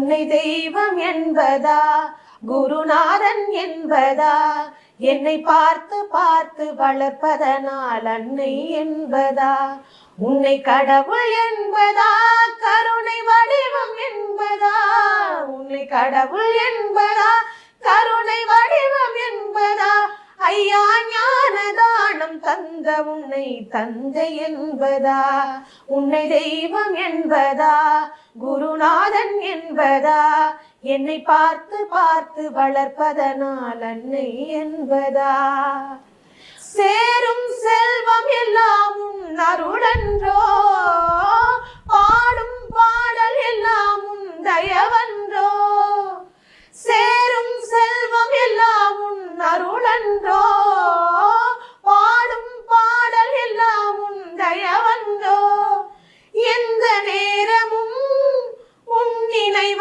உன்னை தெய்வம் என்பதா குருநாதன் என்பதா என்னை பார்த்து பார்த்து வளர்ப்பதனால் அன்னை என்பதா உன்னை கடவுள் என்பதா கருணை வடிவம் என்பதா உன்னை கடவுள் என்பதா கருணை வடிவம் என்பதா ஐயா ஞான தானம் தந்த உன்னை தந்தை என்பதா உன்னை தெய்வம் என்பதா குருநாதன் என்பதா என்னை பார்த்து பார்த்து வளர்ப்பதனால் அன்னை என்பதா சேரும் செல்வம் எல்லாம் உன் அருளன்றோ பாடும் பாடல் எல்லாம் உன் தயவன்றோ சேரும் செல்வம் எல்லாம் உன் அருளன்றோ